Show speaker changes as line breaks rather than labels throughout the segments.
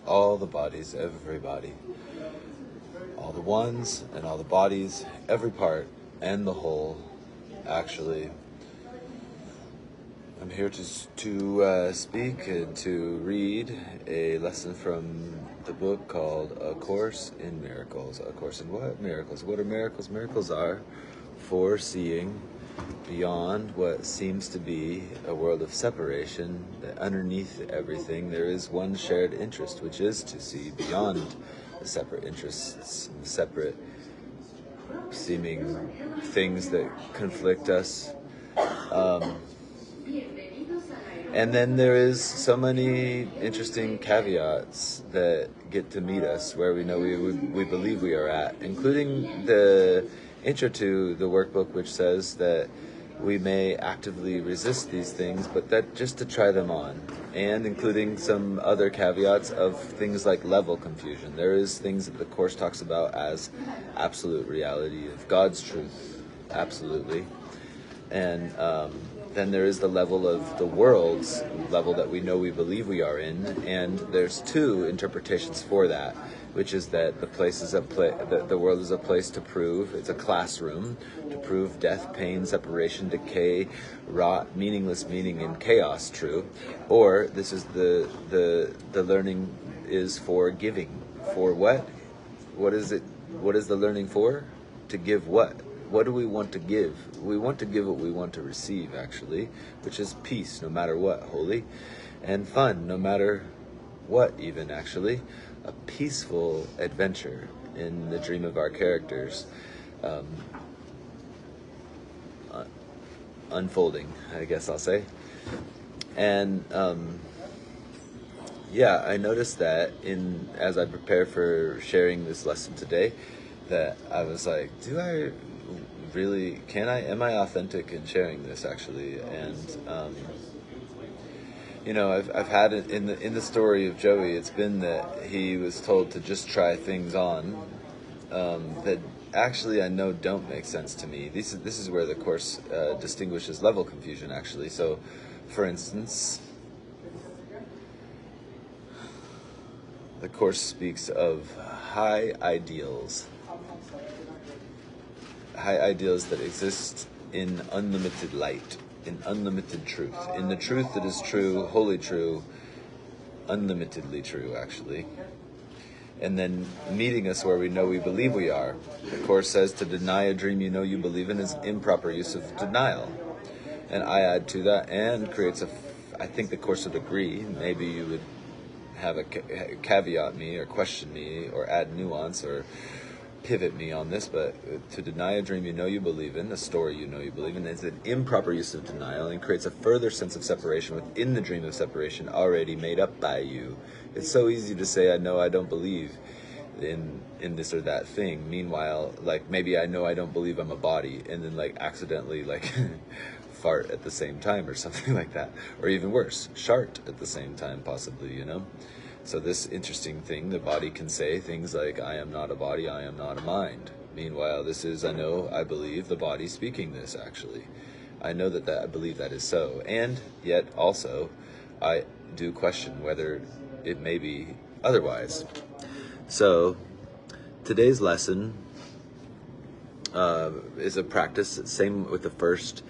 all the bodies, everybody, all the ones and all the bodies, every part and the whole. Actually, I'm here to speak and to read a lesson from the book called A Course in Miracles. A Course in what? Miracles. What are miracles? Miracles are foreseeing beyond what seems to be a world of separation, that underneath everything there is one shared interest, which is to see beyond the separate interests, the separate seeming things that conflict us. And then there is so many interesting caveats that get to meet us where we know we believe we are at, including the intro to the workbook, which says that we may actively resist these things, but that just to try them on, and including some other caveats of things like level confusion. There is things that the Course talks about as absolute reality of God's truth, absolutely, and then there is the level of the world's level that we know we believe we are in, and there's two interpretations for that, which is that the world is a place to prove, it's a classroom to prove death, pain, separation, decay, rot, meaningless meaning, and chaos true, or this is the learning is for giving. For what? What is it? What is the learning for? To give what? What do we want to give? We want to give what we want to receive, actually, which is peace, no matter what, holy, and fun, no matter what, even, actually. A peaceful adventure in the dream of our characters. Unfolding, I guess I'll say. And, yeah, I noticed that as I prepare for sharing this lesson today, that I was like, am I authentic in sharing this, actually? And I've had it in the story of Joey. It's been that he was told to just try things on that actually I know don't make sense to me. This is where the Course distinguishes level confusion, actually. So, for instance, the Course speaks of high ideals that exist in unlimited light, in unlimited truth, in the truth that is true, wholly true, unlimitedly true, actually. And then meeting us where we know we believe we are. The Course says to deny a dream you know you believe in is improper use of denial. And I add to that, and creates I think the Course would agree, maybe you would have a caveat me or question me or add nuance or pivot me on this, but to deny a dream you know you believe in, a story you know you believe in, is an improper use of denial and creates a further sense of separation within the dream of separation already made up by you. It's so easy to say, I know I don't believe in this or that thing. Meanwhile, like, maybe I know I don't believe I'm a body, and then like accidentally like fart at the same time or something like that. Or even worse, shart at the same time, possibly, So this interesting thing, the body can say things like, I am not a body, I am not a mind. Meanwhile, this is, I believe, the body speaking this, actually. I know that I believe that is so. And yet, also, I do question whether it may be otherwise. So, today's lesson is a practice, same with the first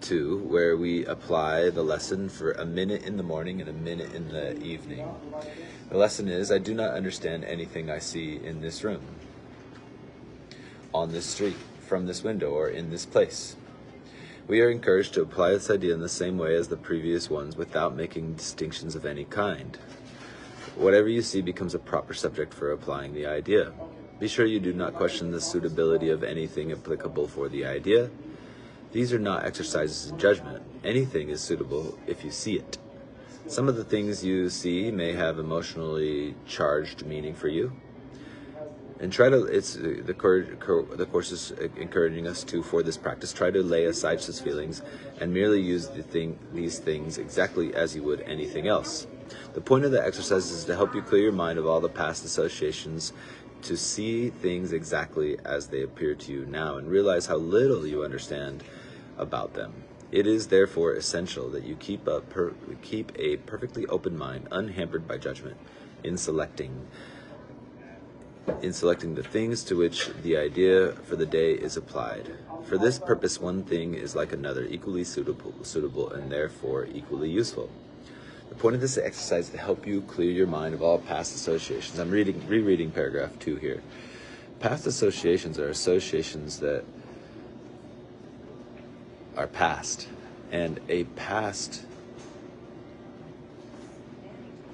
two, where we apply the lesson for a minute in the morning and a minute in the evening. The lesson is, I do not understand anything I see in this room, on this street, from this window, or in this place. We are encouraged to apply this idea in the same way as the previous ones without making distinctions of any kind. Whatever you see becomes a proper subject for applying the idea. Be sure you do not question the suitability of anything applicable for the idea. These are not exercises in judgment. Anything is suitable if you see it. Some of the things you see may have emotionally charged meaning for you. And the Course is encouraging us to, for this practice, try to lay aside such feelings and merely use these things exactly as you would anything else. The point of the exercise is to help you clear your mind of all the past associations, to see things exactly as they appear to you now and realize how little you understand about them. It is therefore essential that you keep a perfectly open mind, unhampered by judgment, in selecting the things to which the idea for the day is applied. For this purpose, one thing is like another, equally suitable and therefore equally useful. The point of this exercise is to help you clear your mind of all past associations. I'm rereading paragraph 2 here. Past associations are associations that are past, and a past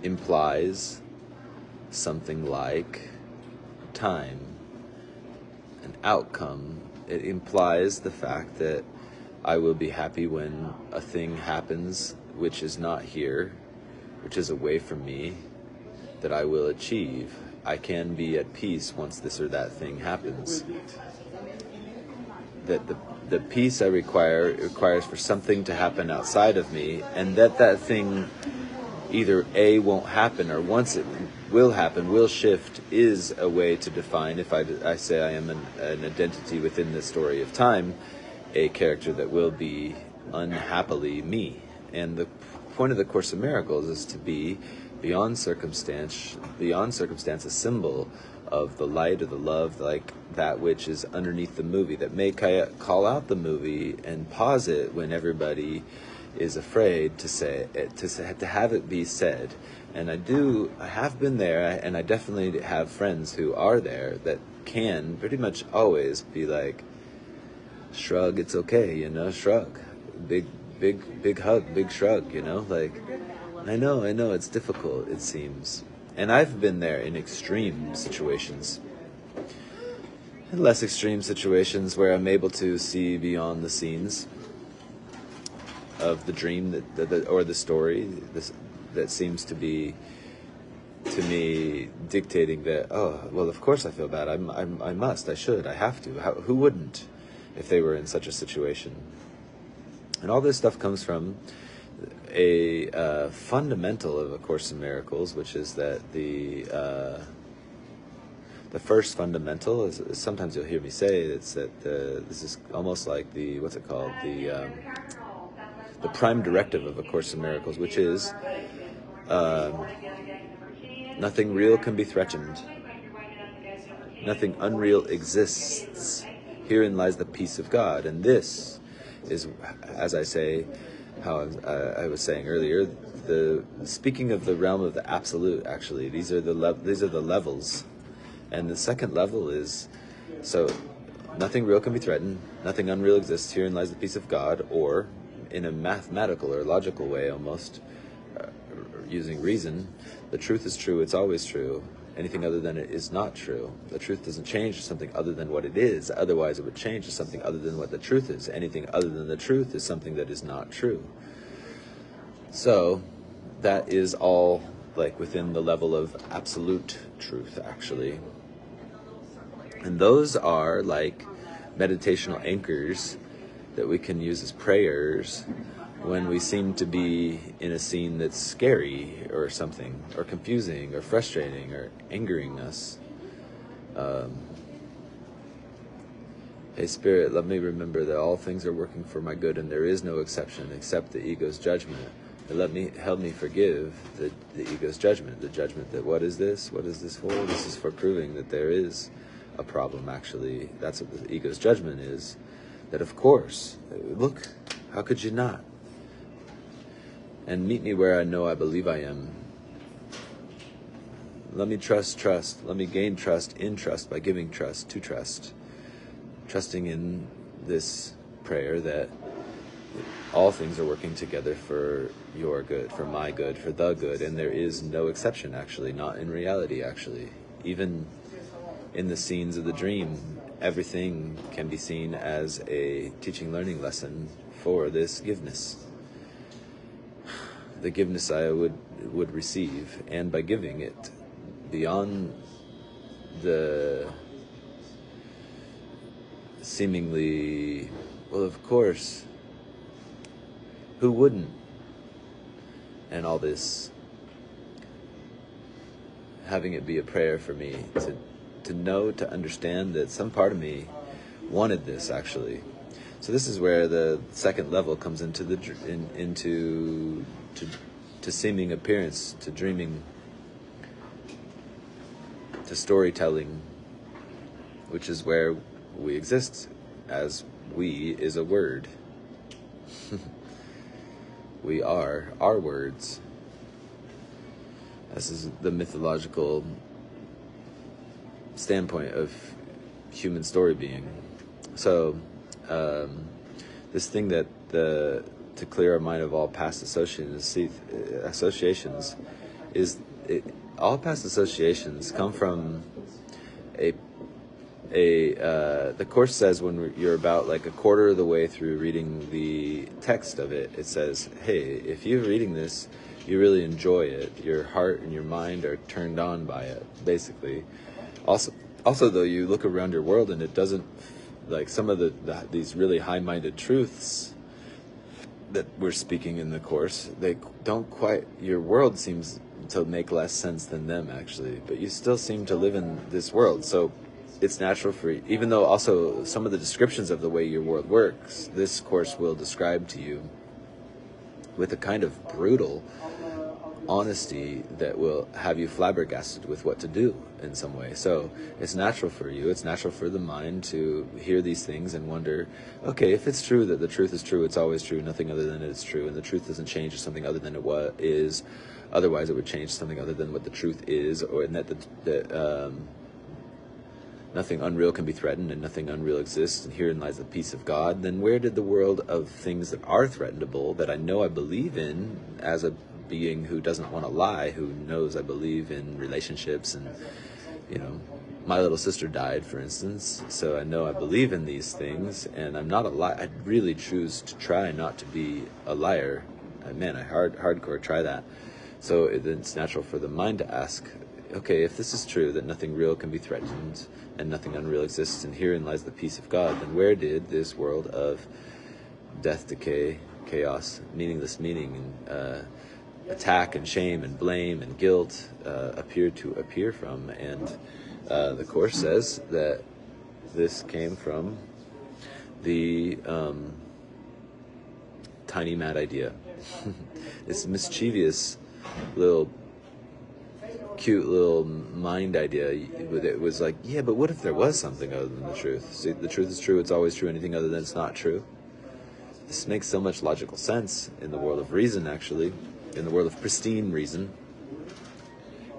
implies something like time, an outcome. It implies the fact that I will be happy when a thing happens which is not here, which is away from me, that I will achieve. I can be at peace once this or that thing happens. That the peace I requires for something to happen outside of me, and that thing either A, won't happen, or once it will happen, will shift, is a way to define, if I say I am an identity within the story of time, a character that will be unhappily me. And the point of the Course in Miracles is to be beyond circumstance, a symbol of the light or the love, like that which is underneath the movie, that may call out the movie and pause it when everybody is afraid to say it, to have it be said. And I have been there, and I definitely have friends who are there that can pretty much always be like, shrug, it's okay, shrug, big hug, big shrug, like, I know, it's difficult, it seems. And I've been there in extreme situations, in less extreme situations where I'm able to see beyond the scenes of the dream or the story that seems to be, to me, dictating that, oh, well, of course I feel bad, I must, I should, I have to. Who wouldn't if they were in such a situation? And all this stuff comes from a fundamental of A Course in Miracles, which is that the first fundamental is, sometimes you'll hear me say, it's that this is almost like the prime directive of A Course in Miracles, which is nothing real can be threatened. Nothing unreal exists. Herein lies the peace of God. And this is, as I say, how I was saying earlier, speaking of the realm of the absolute, actually, these are the levels. And the second level is, so nothing real can be threatened, nothing unreal exists, herein lies the peace of God, or in a mathematical or logical way almost, using reason, the truth is true, it's always true. Anything other than it is not true. The truth doesn't change to something other than what it is, otherwise it would change to something other than what the truth is. Anything other than the truth is something that is not true. So that is all like within the level of absolute truth, actually. And those are like meditational anchors that we can use as prayers when we seem to be in a scene that's scary or something, or confusing or frustrating or angering us. Hey Spirit, let me remember that all things are working for my good and there is no exception except the ego's judgment. And help me forgive the ego's judgment, the judgment that what is this? What is this for? This is for proving that there is a problem, actually. That's what the ego's judgment is. That of course, look, how could you not? And meet me where I know I believe I am. Let me trust. Let me gain trust in trust by giving trust to trust. Trusting in this prayer that all things are working together for your good, for my good, for the good. And there is no exception, actually, not in reality, actually. Even in the scenes of the dream, everything can be seen as a teaching learning lesson for this giveness. The giveness I would receive, and by giving it beyond the seemingly, well, of course, who wouldn't? And all this, having it be a prayer for me to know, to understand that some part of me wanted this, actually. So this is where the second level comes into to seeming appearance, to dreaming to storytelling, which is where we exist, as we is a word. We are our words. This is the mythological standpoint of human story being. So, this thing that to clear our mind of all past associations is all past associations come from the Course says when you're about like a quarter of the way through reading the text of it, it says, hey, if you're reading this, you really enjoy it, your heart and your mind are turned on by it, basically. Also though, you look around your world and it doesn't, like some of these really high-minded truths that we're speaking in the Course, they don't quite, your world seems to make less sense than them actually, but you still seem to live in this world. So it's natural for you, even though also some of the descriptions of the way your world works, this Course will describe to you with a kind of brutal honesty that will have you flabbergasted with what to do in some way. So it's natural for you, it's natural for the mind to hear these things and wonder, okay, if it's true that the truth is true, it's always true, nothing other than it is true, and the truth doesn't change to something other than it is, otherwise it would change to something other than what the truth is, or and that nothing unreal can be threatened and nothing unreal exists, and herein lies the peace of God, then where did the world of things that are threatenable, that I know I believe in as a being who doesn't want to lie, who knows I believe in relationships, and my little sister died, for instance, so I know I believe in these things, and I'm not a liar. I really choose to try not to be a liar. Man, I hardcore try that. So it's natural for the mind to ask, okay, if this is true, that nothing real can be threatened and nothing unreal exists, and herein lies the peace of God, then where did this world of death, decay, chaos, meaningless meaning, and attack and shame and blame and guilt appear from? And the Course says that this came from the tiny mad idea. This mischievous little cute little mind idea. It was like, yeah, but what if there was something other than the truth? See, the truth is true, it's always true, anything other than it's not true. This makes so much logical sense in the world of reason, actually, in the world of pristine reason.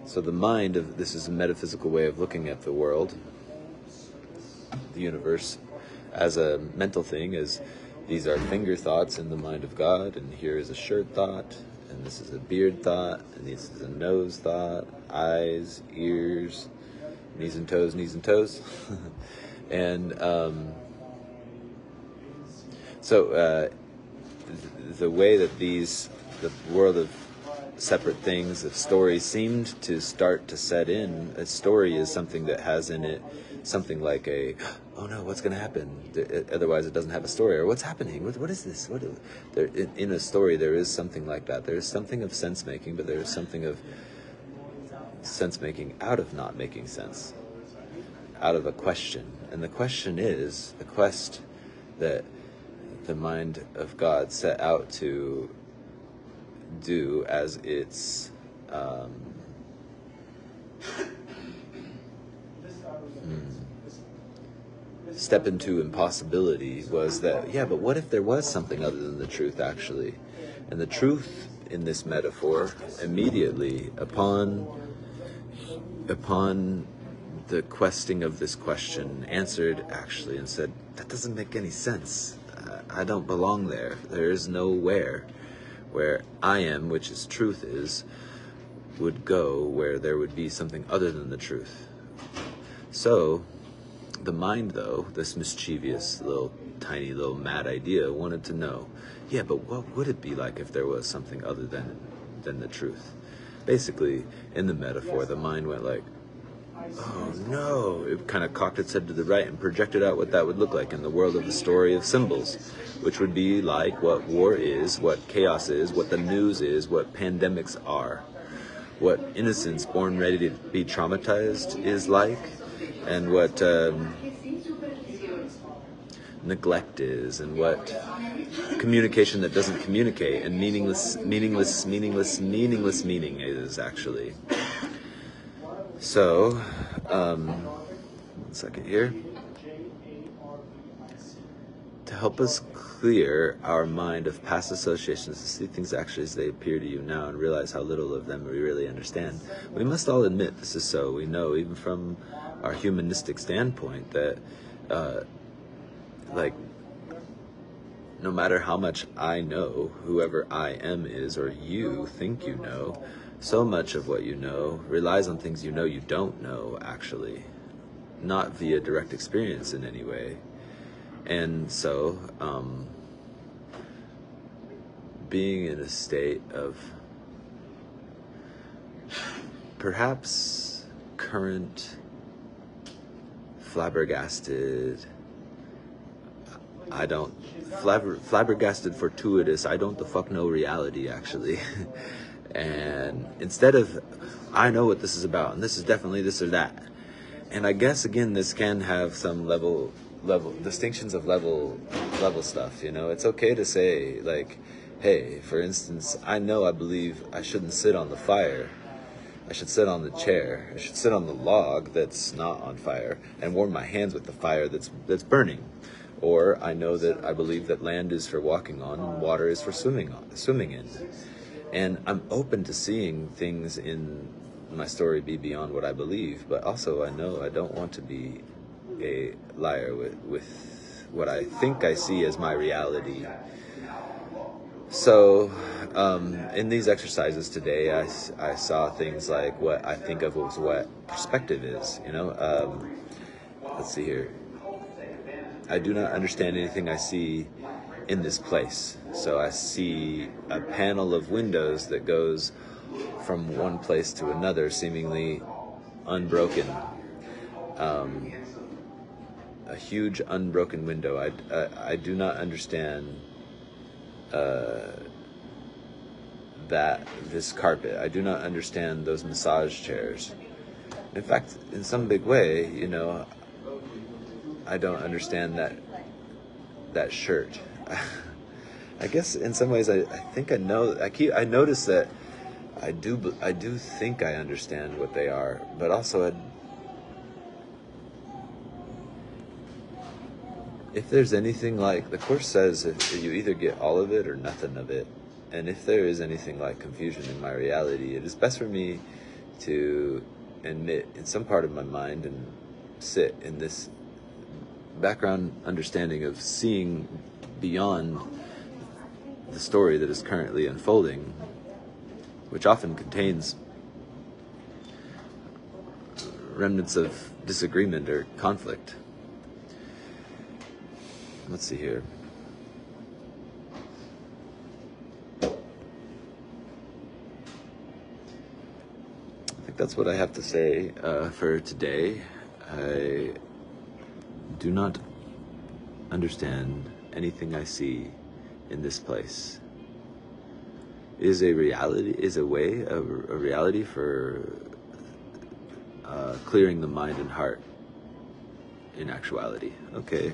So the mind this is a metaphysical way of looking at the world, the universe, as a mental thing, as these are finger thoughts in the mind of God, and here is a shirt thought, and this is a beard thought, and this is a nose thought, eyes, ears, knees and toes, and so the way that the world of separate things, of stories, seemed to start to set in. A story is something that has in it something like oh no, what's going to happen? Otherwise it doesn't have a story. Or what's happening? What is this? In a story there is something like that. There is something of sense-making, but there is something of sense-making out of not making sense, out of a question. And the question is the quest that the mind of God set out to do as its step into impossibility, was that, yeah, but what if there was something other than the truth, actually? And the truth in this metaphor, immediately upon the questing of this question, answered actually and said, that doesn't make any sense. I don't belong there. There is nowhere where I am, which is truth is, would go where there would be something other than the truth. So the mind, though, this mischievous little tiny little mad idea, wanted to know, yeah, but what would it be like if there was something other than the truth? Basically, in the metaphor, the mind went like, oh no, it kind of cocked its head to the right and projected out what that would look like in the world of the story of symbols, which would be like what war is, what chaos is, what the news is, what pandemics are, what innocence born ready to be traumatized is like, and what neglect is, and what communication that doesn't communicate, and meaningless meaning is, actually. So One second here. To help us clear our mind of past associations, to see things actually as they appear to you now and realize how little of them we really understand. We must all admit this is so. We know, even from our humanistic standpoint, that no matter how much I know, whoever I am is, or you think you know, so much of what you know relies on things you know you don't know, actually, not via direct experience in any way. And so, being in a state of perhaps current, flabbergasted, flabbergasted, fortuitous, I don't the fuck know reality, actually. And instead of, I know what this is about, and this is definitely this or that. And I guess, again, this can have some level distinctions of level stuff, you know. It's okay to say, like, hey, for instance, I believe I shouldn't sit on the fire. I should sit on the chair. I should sit on the log that's not on fire and warm my hands with the fire that's burning. Or I believe that land is for walking on and water is for swimming in. And I'm open to seeing things in my story be beyond what I believe, but also I know I don't want to be a liar with what I think I see as my reality. So in these exercises today, I saw things like what I think of as what perspective is, you know. Let's see here. I do not understand anything I see in this place. So I see a panel of windows that goes from one place to another, seemingly unbroken. A huge unbroken window. I do not understand this carpet. I do not understand those massage chairs. In fact, in some big way, you know, I don't understand that shirt. I guess in some ways I think I know. I notice that I do think I understand what they are, but also if there's anything like, the Course says, if you either get all of it or nothing of it. And if there is anything like confusion in my reality, it is best for me to admit in some part of my mind and sit in this background understanding of seeing beyond the story that is currently unfolding, which often contains remnants of disagreement or conflict. Let's see here. I think that's what I have to say for today. I do not understand anything I see in this place. Is a reality, is a reality for clearing the mind and heart in actuality. Okay.